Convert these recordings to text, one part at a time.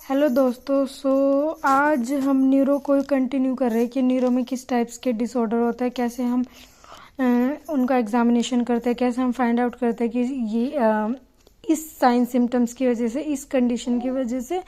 Hello दोस्तों। आज हम न्यूरो को कंटिन्यू कर रहे हैं कि न्यूरो में किस टाइप्स के डिसऑर्डर होता है, कैसे हम उनका एग्जामिनेशन करते हैं, कैसे हम फाइंड आउट करते हैं कि ये इस साइन सिम्टम्स की वजह से, इस कंडीशन की वजह से,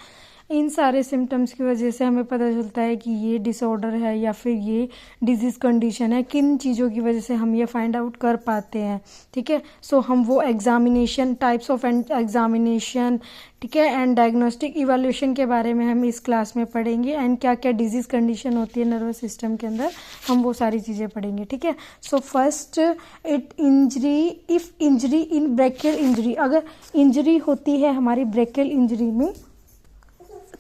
इन सारे सिम्टम्स की वजह से हमें पता चलता है कि ये डिसऑर्डर है या फिर ये डिजीज़ कंडीशन है। किन चीज़ों की वजह से हम ये फाइंड आउट कर पाते हैं। ठीक है, सो हम वो एग्जामिनेशन, टाइप्स ऑफ एग्जामिनेशन, ठीक है, एंड डायग्नोस्टिक इवैल्यूएशन के बारे में हम इस क्लास में पढ़ेंगे। एंड क्या क्या डिजीज़ कंडीशन होती है नर्वस सिस्टम के अंदर, हम वो सारी चीज़ें पढ़ेंगे। ठीक है, so first if injury in brachial injury, अगर इंजरी होती है हमारी ब्रेकियल इंजरी में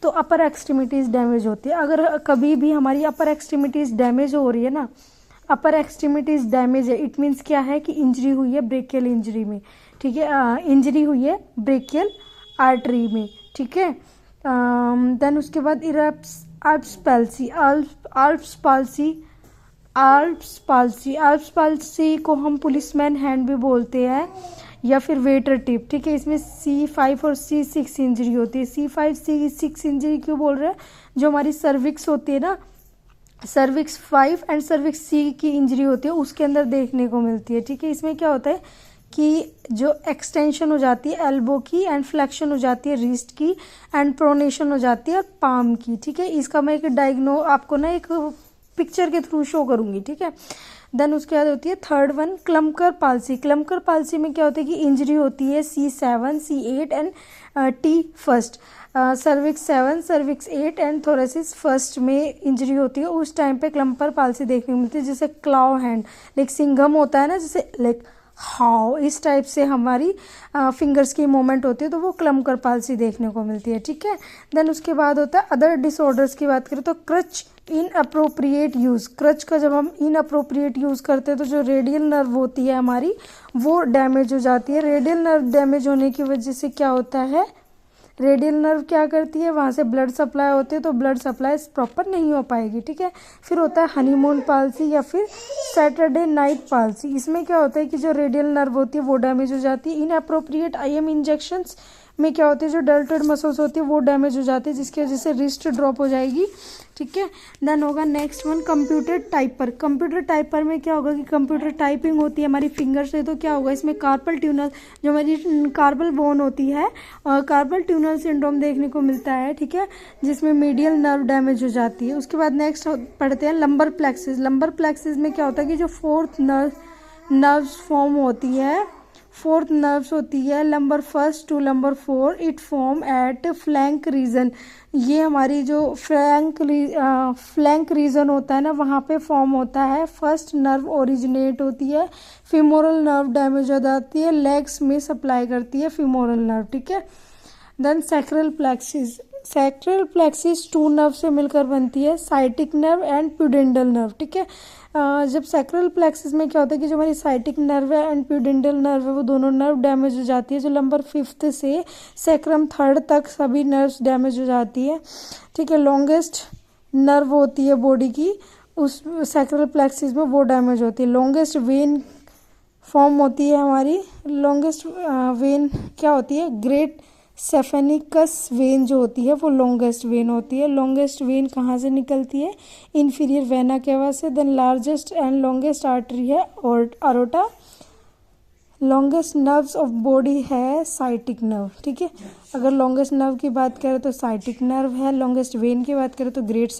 तो अपर एक्सट्रीमिटीज़ डैमेज होती है। अगर कभी भी हमारी अपर एक्सट्रीमिटीज़ डैमेज हो रही है ना, अपर एक्सट्रीमिटीज़ डैमेज है, इट मीन्स क्या है कि इंजरी हुई है ब्रेकियल इंजरी में। ठीक है, इंजरी हुई है ब्रेकियल आर्टरी में। ठीक है, देन उसके बाद आल्प्स पाल्सी, आल्प्स पाल्सी को हम पुलिसमैन हैंड भी बोलते हैं या फिर वेटर टिप। ठीक है, इसमें C5 और C6 इंजरी होती है। C5 C6 इंजरी क्यों बोल रहे हैं? जो हमारी सर्विक्स होती है ना, सर्विक्स 5 एंड सर्विक्स C की इंजरी होती है, उसके अंदर देखने को मिलती है। ठीक है, इसमें क्या होता है कि जो एक्सटेंशन हो जाती है एल्बो की एंड फ्लेक्शन हो जाती है रिस्ट की एंड प्रोनेशन हो जाती है पाम की। ठीक है, इसका मैं एक आपको ना एक पिक्चर के थ्रू शो करूंगी। ठीक है, देन उसके बाद होती है थर्ड वन क्लम्कर पाल्सी। क्लम्कर पाल्सी में क्या होता है कि इंजरी होती है C7 C8 and T first, cervix 7 cervix 8 and thoracic first में इंजरी होती है। उस टाइम पे क्लम्पर पाल्सी देखने को मिलती है। जैसे क्लाव हैंड, लाइक सिंघम होता है ना, जैसे लाइक हाउ, इस टाइप से हमारी फिंगर्स की मूवमेंट होती है, तो वो क्लम्कर पाल्सी देखने को मिलती है। ठीक है, देन उसके बाद होता है अदर डिसऑर्डर्स की बात करें तो crutch inappropriate use. Crutch का जब हम इन अप्रोप्रिएट यूज़ करते हैं तो जो रेडियल नर्व होती है हमारी, वो डैमेज हो जाती है। रेडियल नर्व डैमेज होने की वजह से क्या होता है, रेडियल नर्व क्या करती है, वहाँ से ब्लड सप्लाई होती है, तो ब्लड सप्लाई प्रॉपर नहीं हो पाएगी। ठीक है, फिर होता है हनीमून पाल्सी या फिर सैटरडे नाइट पाल्सी। इसमें क्या होता है कि जो रेडियल नर्व होती है वो डैमेज हो जाती है। इन अप्रोप्रिएट IM इंजेक्शंस में क्या होती है, जो डेल्टोइड मसल्स होती है वो डैमेज हो जाती है, जिसकी वजह से रिस्ट ड्रॉप हो जाएगी। ठीक है, देन होगा नेक्स्ट वन कंप्यूटर टाइपर। कंप्यूटर टाइपर में क्या होगा कि कंप्यूटर टाइपिंग होती है हमारी फिंगर से, तो क्या होगा इसमें कार्पल ट्यूनल, जो हमारी कार्पल बोन होती है, कार्पल ट्यूनल सिंड्रोम देखने को मिलता है। ठीक है, जिसमें मीडियल नर्व डैमेज हो जाती है। उसके बाद नेक्स्ट पढ़ते हैं लंबर प्लेक्सिस। लंबर प्लेक्सिस में क्या होता है कि जो फोर्थ नर्व्स फॉर्म होती है, फोर्थ नर्व्स होती है lumbar first to lumbar 4, it form at flank region. ये हमारी जो फ्लैंक रीजन होता है ना, वहाँ पे फॉर्म होता है। फर्स्ट नर्व ओरिजिनेट होती है, फीमोरल नर्व डैमेज हो जाती है, लेग्स में सप्लाई करती है फीमोरल नर्व। ठीक है, then sacral plexus. Sacral plexus 2 nerve से मिलकर बनती है, sciatic nerve and pudendal nerve. ठीक है, जब सैक्रल प्लेक्सिस में क्या होता है कि जो हमारी साइटिक नर्व है एंड प्यूडेंडल नर्व है, वो दोनों नर्व डैमेज हो जाती है। जो नंबर 5th से सैक्रम 3rd तक सभी नर्व्स डैमेज हो जाती है। ठीक है, लॉन्गेस्ट नर्व होती है बॉडी की, उस सैक्रल प्लेक्सिस में वो डैमेज होती है। लॉन्गेस्ट वेन फॉर्म होती है हमारी, लॉन्गेस्ट वेन क्या होती है, ग्रेट सेफेनिकस वेन जो होती है वो लॉन्गेस्ट वेन होती है। लॉन्गेस्ट वेन कहाँ से निकलती है, इन्फीरियर वेना केवा से। Then largest and longest artery है aorta. Longest nerves of body है साइटिक नर्व। ठीक है, अगर लॉन्गेस्ट नर्व की बात करें तो साइटिक नर्व है, लॉन्गेस्ट वेन की बात करें तो ग्रेट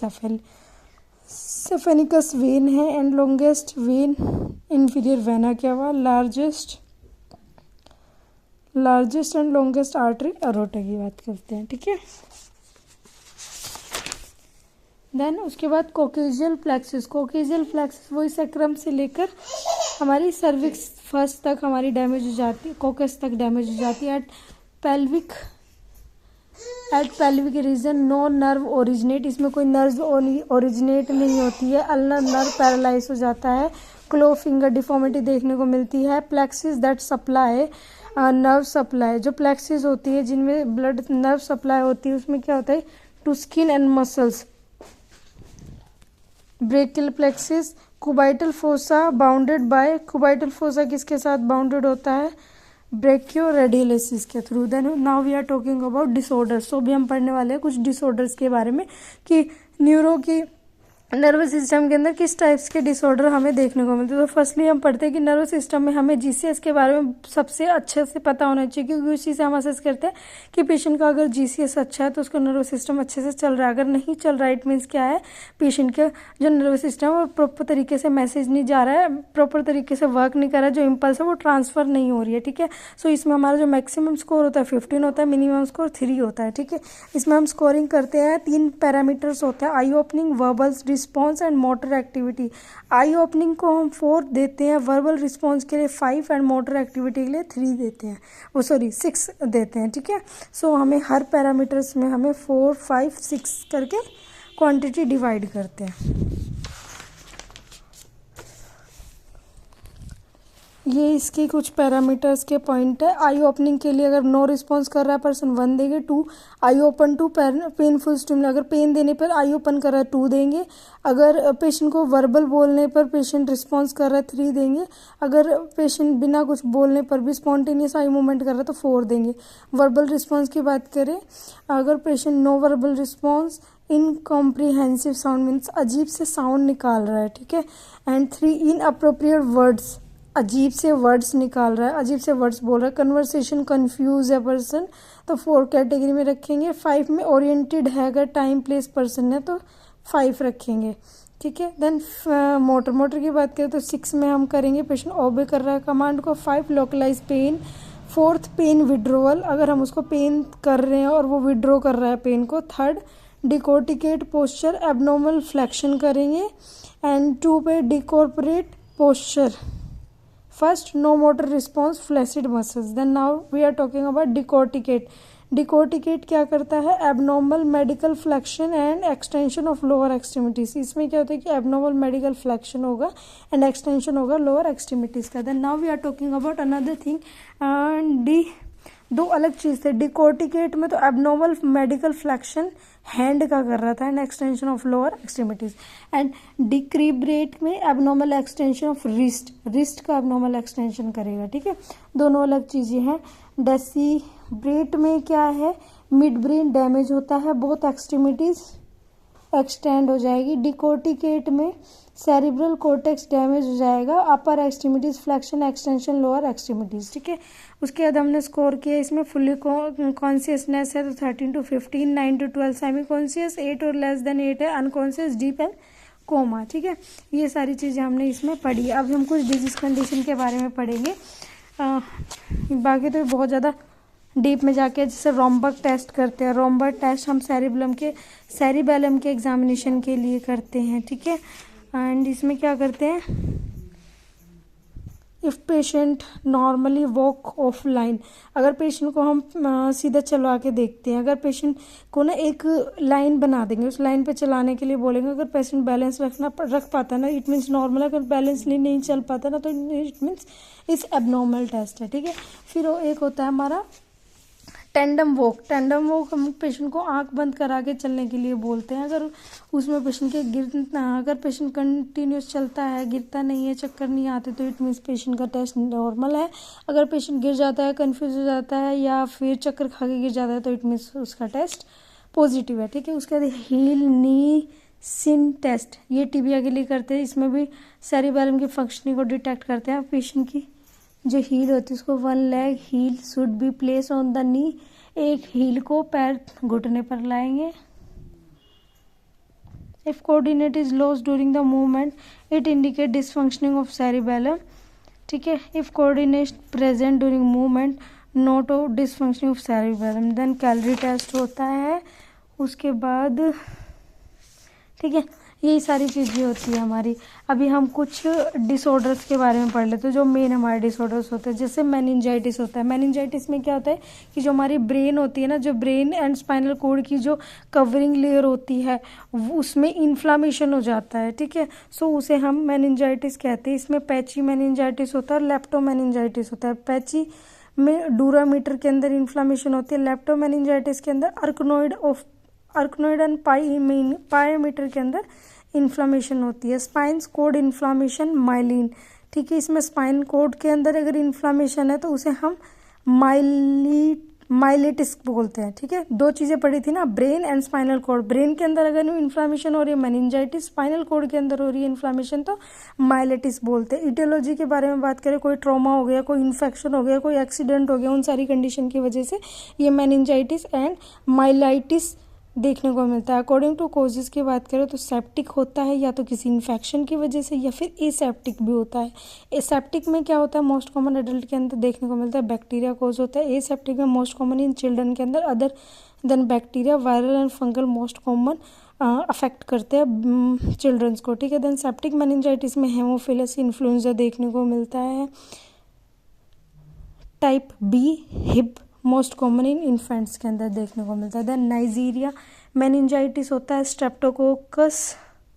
सेफेनिकस वेन है, and longest vein inferior vena cava, largest and longest artery aorta की बात करते हैं। ठीक है, देन उसके बाद कोक्सीजियल प्लेक्सिस। कोक्सीजियल प्लेक्सिस वही सैक्रम से लेकर हमारी सर्विक्स फर्स्ट तक हमारी डैमेज हो जाती है, कोकस तक डैमेज हो जाती है। At pelvic region no nerve originate, इसमें कोई नर्व ओरिजिनेट नहीं होती है। अल्नर नर्व पैरालाइज हो जाता है, क्लो फिंगर डिफॉर्मिटी देखने को मिलती है। Plexus that supply nerve supply, जो प्लेक्सिस होती है जिनमें ब्लड नर्व सप्लाई होती है, उसमें क्या होता है to skin and muscles. Brachial plexus, cubital fossa bounded by, cubital fossa किसके साथ बाउंडेड होता है, ब्रेकियोरेडियलिसिस के through. Then now we are talking about disorders. तो भी हम पढ़ने वाले हैं कुछ डिसऑर्डर्स के बारे में कि न्यूरो की नर्वस सिस्टम के अंदर किस टाइप्स के डिसऑर्डर हमें देखने को मिलते हैं। तो फर्स्टली हम पढ़ते हैं कि नर्वस सिस्टम में हमें जीसीएस के बारे में सबसे अच्छे से पता होना चाहिए, क्योंकि उसी से हम असेस करते हैं कि पेशेंट का अगर जीसीएस अच्छा है तो उसका नर्वस सिस्टम अच्छे से चल रहा है। अगर नहीं चल रहा है इट मीन्स क्या है, पेशेंट का जो नर्वस सिस्टम है वो प्रॉपर तरीके से मैसेज नहीं जा रहा है, प्रॉपर तरीके से वर्क नहीं कर रहा है, जो इम्पल्स है वो ट्रांसफर नहीं हो रही है। ठीक है, सो इसमें हमारा जो मैक्सिमम स्कोर होता है 15 होता है, मिनिमम स्कोर 3 होता है। ठीक है, इसमें हम स्कोरिंग करते हैं 3 पैरामीटर्स होते हैं, eye opening, verbal response and motor activity. Eye opening को हम 4 देते हैं, वर्बल रिस्पॉन्स के लिए 5 एंड मोटर एक्टिविटी के लिए 3 देते हैं, वो सॉरी 6 देते हैं। ठीक है, सो हमें हर पैरामीटर्स में हमें 4, 5, 6 करके क्वांटिटी डिवाइड करते हैं। ये इसके कुछ पैरामीटर्स के पॉइंट है। आई ओपनिंग के लिए अगर नो रिस्पॉन्स कर रहा है पर्सन 1 देंगे। 2 eye open to painful stimulus, अगर पेन देने पर आई ओपन कर रहा है 2 देंगे। अगर पेशेंट को वर्बल बोलने पर पेशेंट रिस्पॉन्स कर रहा है 3 देंगे। अगर पेशेंट बिना कुछ बोलने पर भी स्पॉन्टेनियस आई मूवमेंट कर रहा है तो 4 देंगे। वर्बल रिस्पॉन्स की बात करें, अगर patient no verbal response, incomprehensive sound means अजीब से साउंड निकाल रहा है। ठीक है, एंड 3 इनअप्रोप्रिएट वर्ड्स, अजीब से वर्ड्स निकाल रहा है, अजीब से वर्ड्स बोल रहा है। कन्वर्सेशन कंफ्यूज है पर्सन तो 4 कैटेगरी में रखेंगे। 5 में ओरिएंटेड है, अगर टाइम प्लेस पर्सन है तो 5 रखेंगे। ठीक है, देन मोटर की बात करें तो 6 में हम करेंगे पेशेंट ओबे कर रहा है कमांड को। 5 localise pen. 4th pen withdrawal, अगर हम उसको पेन कर रहे हैं और वो विड्रॉ कर रहा है पेन को। 3rd डिकोर्टिकेट पोस्चर, एबनॉर्मल फ्लेक्शन करेंगे। एंड 2 पे डिकॉर्पोरेट posture. First, no motor response, flaccid muscles. Then now we are talking about decorticate. Decorticate क्या करता है, abnormal medial flexion and extension of lower extremities. इसमें क्या होता है कि abnormal medial flexion होगा and extension होगा lower extremities का। Then now we are talking about another thing, दो अलग चीज़ थे। डिकोर्टिकेट में तो एबनॉर्मल मेडिकल फ्लेक्शन हैंड का कर रहा था and extension of lower extremities. And decerebrate में एबनॉर्मल एक्सटेंशन ऑफ रिस्ट का एबनॉर्मल एक्सटेंशन करेगा। ठीक है, दोनों अलग चीज़ें हैं। डेसीब्रेट में क्या है, मिड ब्रेन डैमेज होता है, बोथ एक्सट्रीमिटीज एक्सटेंड हो जाएगी। डिकोर्टिकेट में सेरिब्रल कोर्टेक्स डैमेज हो जाएगा, upper extremities flexion, extension lower extremities. ठीक है, उसके बाद हमने स्कोर किया इसमें फुल्ली कॉन्शियसनेस है तो 13 to 15, 9 to 12 सेमी कॉन्शियस, 8 और लेस देन 8 है अनकॉन्शियस, डीप एंड कोमा। ठीक है, ये सारी चीज़ें हमने इसमें पढ़ी। अब हम कुछ डिजीज कंडीशन के बारे में पढ़ेंगे, बाकी तो बहुत ज़्यादा डीप में जाके जैसे रोम्बक टेस्ट करते हैं। रोम्बक टेस्ट हम सेरिबेलम के एग्जामिनेशन के लिए करते हैं। ठीक है, एंड इसमें क्या करते हैं, if patient normally walk of line, अगर पेशेंट को हम सीधा चलवा के देखते हैं, अगर पेशेंट को ना एक लाइन बना देंगे, उस लाइन पे चलाने के लिए बोलेंगे, अगर पेशेंट बैलेंस रख पाता ना इट मीन्स नॉर्मल, अगर बैलेंस नहीं चल पाता ना तो इट मीन्स इस एबनॉर्मल टेस्ट है। ठीक है, फिर एक होता है हमारा टेंडम वॉक। टेंडम वॉक हम पेशेंट को आंख बंद करा के चलने के लिए बोलते हैं। अगर उसमें पेशेंट के अगर पेशेंट कंटिन्यूस चलता है, गिरता नहीं है, चक्कर नहीं आते तो इट मीन्स पेशेंट का टेस्ट नॉर्मल है। अगर पेशेंट गिर जाता है, कंफ्यूज हो जाता है या फिर चक्कर खा के गिर जाता है तो इट मीन्स उसका टेस्ट पॉजिटिव है। ठीक है, उसके बाद हील नी सिन टेस्ट, ये टीबिया के लिए करते हैं। इसमें भी सेरिबेलम की फंक्शनिंग को डिटेक्ट करते हैं। पेशेंट की जो हील होती है उसको 1 leg heel should be place on the knee, एक हील को पैर घुटने पर लाएंगे। If coordinate is lost during the movement it indicate dysfunctioning of cerebellum. ठीक है, if coordination present during movement not of dysfunctioning of cerebellum. Then calorie test होता है उसके बाद। ठीक है, यही सारी चीज़ें होती है हमारी। अभी हम कुछ डिसऑर्डर्स के बारे में पढ़ लेते हैं, जो मेन हमारे डिसऑर्डर्स होते हैं। जैसे मेनिंजाइटिस होता है। मेनिंजाइटिस में क्या होता है कि जो हमारी ब्रेन होती है ना, जो ब्रेन एंड स्पाइनल कॉर्ड की जो कवरिंग लेयर होती है उसमें इन्फ्लामेशन हो जाता है। ठीक है, सो उसे हम मेनिंजाइटिस कहते हैं। इसमें पैची मेनिंजाइटिस होता है और लेप्टोमेनिंजाइटिस होता है। पैची में डूरामीटर के अंदर इन्फ्लामेशन होती है, लेप्टोमेनिंजाइटिस के अंदर अर्कनोइड एंड पायोमीटर के अंदर इन्फ्लामेशन होती है। Spines code inflammation myelin. ठीक है। इसमें स्पाइन कोड के अंदर अगर इन्फ्लामेशन है तो उसे हम माइलिटिस बोलते हैं, ठीक है। दो चीज़ें पढ़ी थी ना, brain and spinal cord. Brain के अंदर अगर इन्फ्लामेशन हो रही है मेनिंजाइटिस, स्पाइनल कोड के अंदर हो रही है इन्फ्लामेशन तो माइलिटिस बोलते हैं। इटियोलॉजी के बारे में बात करें, कोई ट्रॉमा हो गया, कोई इन्फेक्शन हो गया, कोई एक्सीडेंट हो गया, उन सारी कंडीशन की वजह से ये मेनिंजाइटिस एंड माइलाइटिस देखने को मिलता है। अकॉर्डिंग टू कोजेस की बात करें तो सेप्टिक होता है या तो किसी इन्फेक्शन की वजह से, या फिर एसेप्टिक भी होता है। एसेप्टिक में क्या होता है, मोस्ट कॉमन एडल्ट के अंदर देखने को मिलता है, बैक्टीरिया कोज होता है। एसेप्टिक में मोस्ट कॉमन इन चिल्ड्रन के अंदर other than bacteria, viral and fungal most common affect करते हैं चिल्ड्रंस को, ठीक है। देन सेप्टिक मेनिंजाइटिस में हेमोफिलस इन्फ्लुएंजा देखने को मिलता है। Type B Hib most common in infants के अंदर देखने को मिलता है। देन नाइजीरिया मेनिंजाइटिस होता है।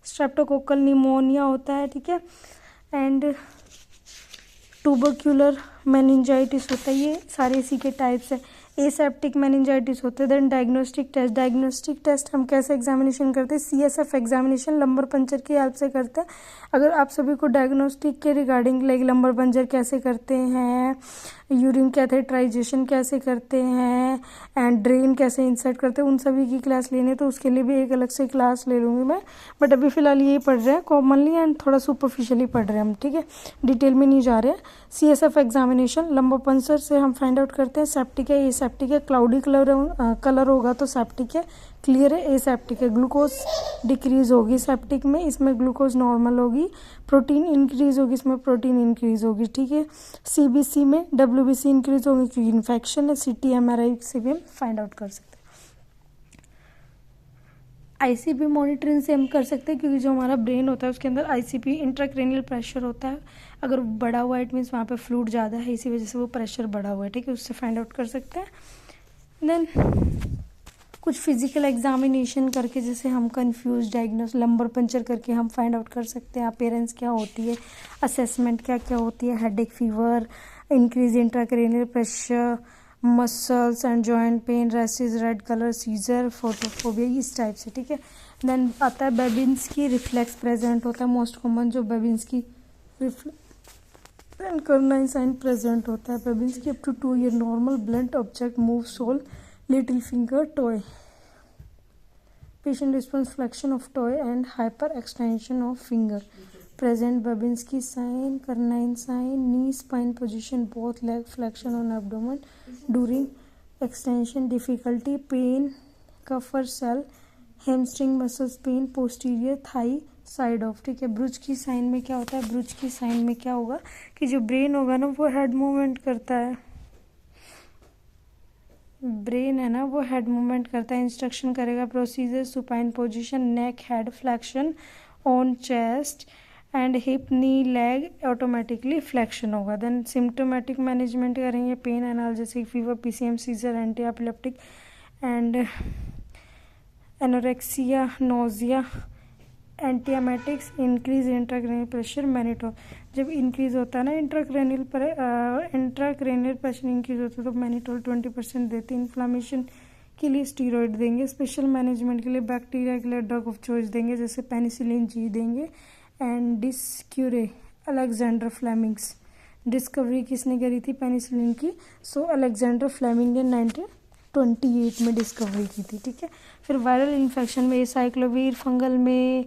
स्ट्रेप्टोकोकल निमोनिया होता है, ठीक है। एंड ट्यूबरक्यूलर मेनिंजाइटिस होता है। ये सारे इसी के टाइप्स है। एसेप्टिक मेनिंजाइटिस होते हैं। देन डायग्नोस्टिक टेस्ट हम कैसे एग्जामिनेशन करते हैं, CSF एग्जामिनेशन लंबर पंचर की हेल्प से करते हैं। अगर आप सभी को डायग्नोस्टिक के रिगार्डिंग लाइक लंबर पंचर कैसे करते हैं, यूरिन कैथेटराइजेशन कैसे करते हैं, एंड ड्रेन कैसे इंसर्ट करते हैं, उन सभी की क्लास लेने तो उसके लिए भी एक अलग से क्लास ले लूँगी मैं। बट अभी फ़िलहाल यही पढ़ रहे हैं कॉमनली एंड थोड़ा सुपरफिशियली पढ़ रहे हैं हम, ठीक है, डिटेल में नहीं जा रहे हैं। CSF एग्जामिनेशन लंबर पंचर से हम फाइंड आउट करते हैं सेप्टिक है, एसेप्टिक है। क्लाउडी कलर होगा तो सेप्टिक है, क्लियर है एसेप्टिक है। ग्लूकोज डिक्रीज होगी सेप्टिक में, इसमें ग्लूकोज नॉर्मल होगी। प्रोटीन इंक्रीज होगी, इसमें प्रोटीन इंक्रीज होगी, ठीक है। CBC में WBC इंक्रीज होगी क्योंकि इन्फेक्शन है। CT MRI से भी हम फाइंड आउट कर सकते हैं। ICP मॉनिटरिंग से हम कर सकते हैं क्योंकि जो हमारा ब्रेन होता है उसके अंदर ICP इंट्राक्रेनियल प्रेशर होता है। अगर बढ़ा हुआ है इट मीन्स वहाँ पे फ्लूइड ज़्यादा है, इसी वजह से वो प्रेशर बढ़ा हुआ है, ठीक है, उससे फाइंड आउट कर सकते हैं। देन कुछ फिजिकल एग्जामिनेशन करके जैसे हम कंफ्यूज डायग्नोस लंबर पंचर करके हम फाइंड आउट कर सकते हैं अपीयरेंस क्या होती है, असेसमेंट क्या क्या होती है, headache, fever, increase intracranial pressure, muscles and joint pain, rashes, red colour, seizure, photophobia, इस टाइप से, ठीक है। देन आता है बेबिन्स्की रिफ्लेक्स प्रेजेंट होता है, मोस्ट कॉमन जो बेबिन्स्की रिफ्लेक्स करना साइन प्रेजेंट होता है। Babinski up to 2 year normal blunt object move sole little finger toy, patient response flexion of toe and hyper extension of finger, present Babinski sign, Carnine sign, knee spine position, both leg flexion on abdomen during extension, difficulty, pain, cuff cell, hamstring muscles pain, posterior thigh side of, ठीक है। ब्रुज की sign में क्या होता है, ब्रुज की sign में क्या होगा कि जो ब्रेन होगा ना वो हेड मूवमेंट करता है, ब्रेन है ना वो हेड मूवमेंट करता है, इंस्ट्रक्शन करेगा, procedure, supine position, neck head flexion on chest and hip, knee leg automatically flexion होगा। देन सिम्टोमेटिक मैनेजमेंट करेंगे, pain, analgesic, fever, PCM, seizure, anti epileptic and anorexia, nausea, antiemetics, increase intracranial pressure, mannitol. जब increase होता है ना intracranial pressure increase होता है तो mannitol 20% देते हैं। इन्फ्लामेशन के लिए स्टीरॉयड देंगे, स्पेशल मैनेजमेंट के लिए बैक्टीरिया के लिए ड्रग ऑफ चॉइस देंगे जैसे पेनिसिलिन G देंगे। एंड डिस्क्यूरे अलेक्जेंडर फ्लेमिंग्स, डिस्कवरी किसने करी थी पेनिसिलिन की, सो अलेक्जेंडर फ्लेमिंग ने 1928 में डिस्कवरी की थी, ठीक है। फिर वायरल इन्फेक्शन में साइक्लोवीर, फंगल में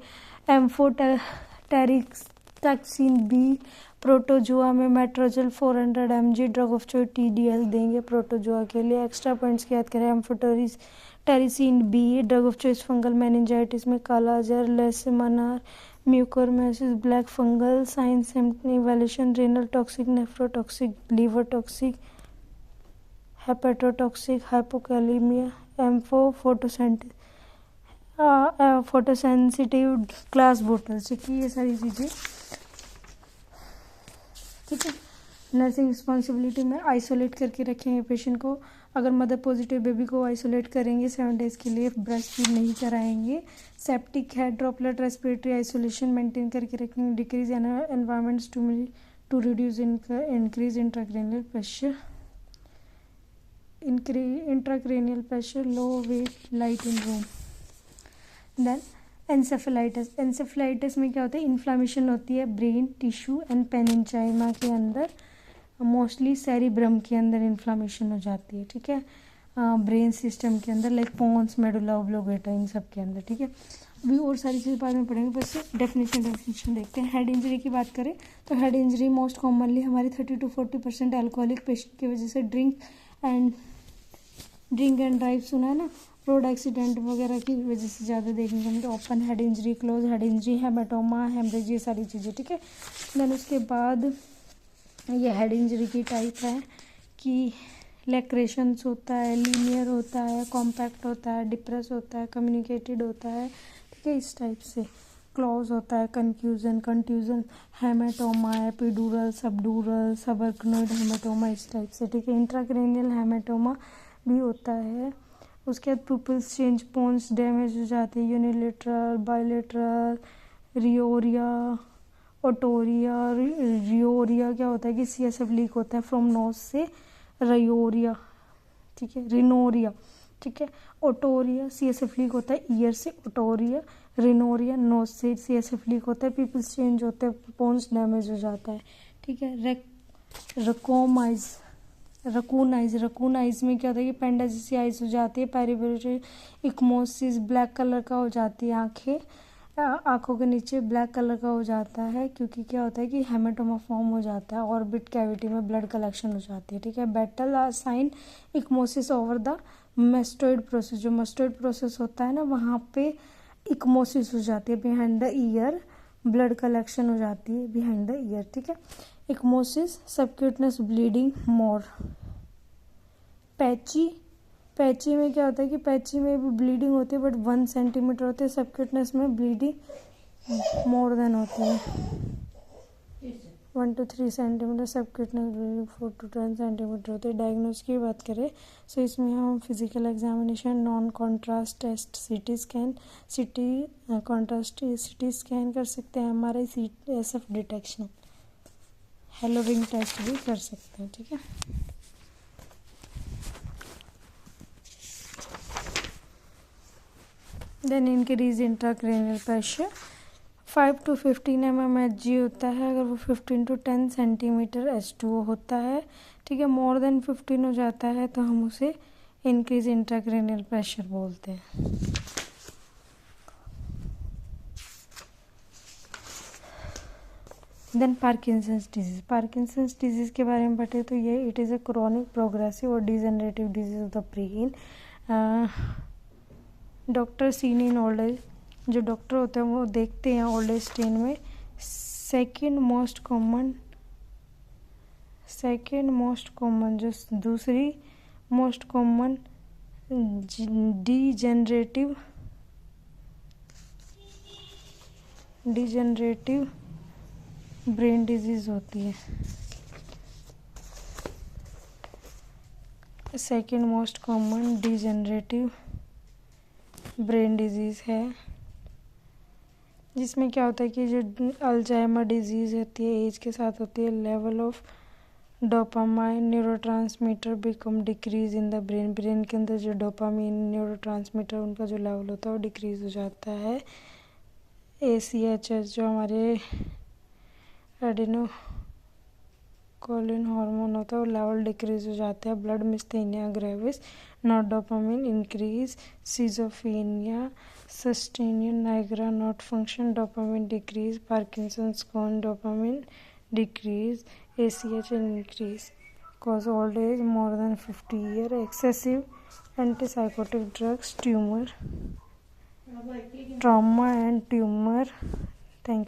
एम्फोटेरिक्सटैक्सिन B, प्रोटोजोआ में Metrogyl 400 mg, drug of choice TDL देंगे प्रोटोजोआ के लिए। एक्स्ट्रा पॉइंट्स की याद करें, amphotericin B, drug of choice fungal meningitis में kala-azar, leishmania, mucormycosis, black fungal sign, symptom, evaluation, renal toxic, nephrotoxic, liver toxic, hepatotoxic, hypokalaemia, photosensitive glass bottles, ठीक है, ये सारी चीज़ें, ठीक है। नर्सिंग रिस्पॉन्सिबिलिटी में आइसोलेट करके रखेंगे पेशेंट को, अगर मदर पॉजिटिव बेबी को आइसोलेट करेंगे 7 डेज़ के लिए, ब्रेस्ट फीड नहीं कराएंगे। सेप्टिक है, ड्रॉपलेट रेस्पिरेटरी आइसोलेशन मेंटेन करके रखेंगे। Decrease environment to reduce increase intracranial pressure, intracranial pressure, low weight, light in room. Then encephalitis में क्या होता है, इन्फ्लामेशन होती है ब्रेन टिश्यू एंड पेनिनचाइमा के अंदर, मोस्टली सेरिब्रम के अंदर इन्फ्लामेशन हो जाती है, ठीक है, ब्रेन सिस्टम के अंदर लाइक पोन्स मेडुला ऑब्लोंगेटा इन सब के अंदर, ठीक है। अभी और सारी चीज़ बाद में पढ़ेंगे, बस डेफिनेशन देखते हैं। हेड इंजरी की बात करें तो हेड इंजरी मोस्ट कॉमनली हमारी 30 to 40% अल्कोहलिक पेशेंट की वजह से ड्रिंक एंड ड्राइव सुना है ना, रोड एक्सीडेंट वगैरह की वजह से ज़्यादा देखने को मिलता है। Open head injury, close head injury, haematoma, haemorrhage, ये सारी चीज़ें, ठीक है। देन उसके बाद ये हेड इंजरी की टाइप है कि लैक्रेशंस होता है, लीनियर होता है, कॉम्पैक्ट होता है, डिप्रेस होता है, कम्युनिकेटेड होता है, ठीक है, इस टाइप से। क्लॉज होता है, कंट्यूजन, हेमाटोमा, एपिडूरल, सबडूरल, सबअर्कनोइड हेमाटोमा, इस टाइप से, ठीक है। इंट्राक्रेनियल हेमाटोमा भी होता है। उसके बाद पुपिल्स चेंज, पोन्स डैमेज हो जाते हैं, यूनिलेटरल, बायलेटरल, रियोरिया, ओटोरिया। रियोरिया क्या होता है कि CSF लीक होता है फ्रॉम नोज से, रियोरिया, ठीक है, रिनोरिया, ठीक है। ओटोरिया CSF लीक होता है ईयर से, ओटोरिया, रिनोरिया नोज से CSF लीक होता है, पीपल्स चेंज होते हैं, पोन्स डैमेज हो जाता है, ठीक है। रकून आइज में क्या होता है कि पेंडा जैसी आइज हो जाती है, पेरिफेरल इक्मोसिस, ब्लैक कलर का हो जाती है आंखों के नीचे ब्लैक कलर का हो जाता है, क्योंकि क्या होता है कि हेमाटोमा फॉर्म हो जाता है, ऑर्बिट कैविटी में ब्लड कलेक्शन हो जाती है, ठीक है। Battle sign ecchymosis over the mastoid process, जो मेस्टोइड प्रोसेस होता है ना, वहाँ पे इक्मोसिस हो जाती है, behind the ear blood collection हो जाती है बिहाइंड द ईयर, ठीक है। इक्मोसिस, सबक्यूटनस ब्लीडिंग मोर। पैची में क्या होता है कि पैची में भी ब्लीडिंग होती है बट 1 सेंटीमीटर होती है, सबक्यूटनस में ब्लीडिंग मोर देन होती है 1 to 3 centimetre, subcutaneous bleeding 4 to 10 centimetre होती है। डायग्नोस की बात करें सो इसमें हम physical examination, non contrast test, CT scan कर सकते हैं, MRI, CSF detection, halo ring test भी कर सकते हैं, ठीक है। Then increase intracranial pressure 5 to 15 mmHg होता है, अगर वो 15 to 10 सेंटीमीटर H2O होता है, ठीक है। मोर देन 15 हो जाता है तो हम उसे इंक्रीज इंट्राक्रेनियल प्रेशर बोलते हैं। देन पार्किंसंस डिजीज़ के बारे में पढ़े तो ये it is a chronic progressive और degenerative disease of the brain. Doctor seen in old age, जो डॉक्टर होते हैं वो देखते हैं ओल्ड एज स्टेन में। सेकेंड मोस्ट कॉमन जो दूसरी most common degenerative brain disease होती है। Second most common degenerative brain disease है, जिसमें क्या होता है कि जो अल्जाइमर डिजीज़ होती है एज के साथ होती है। Level of dopamine neurotransmitter become decrease in the brain के अंदर जो डोपामाइन न्यूरोट्रांसमीटर उनका जो लेवल होता है वो डिक्रीज हो जाता है। ACHS जो हमारे एडिनोकोलिन हार्मोन होता है वो लेवल डिक्रीज हो जाता है। Blood myasthenia gravis, not dopamine increase, schizophrenia, substantia nigra not function, dopamine decrease, Parkinson's कॉन dopamine decrease, ACH increase, cause old age more than 50 year, excessive antipsychotic drugs, trauma and tumor. Thank you.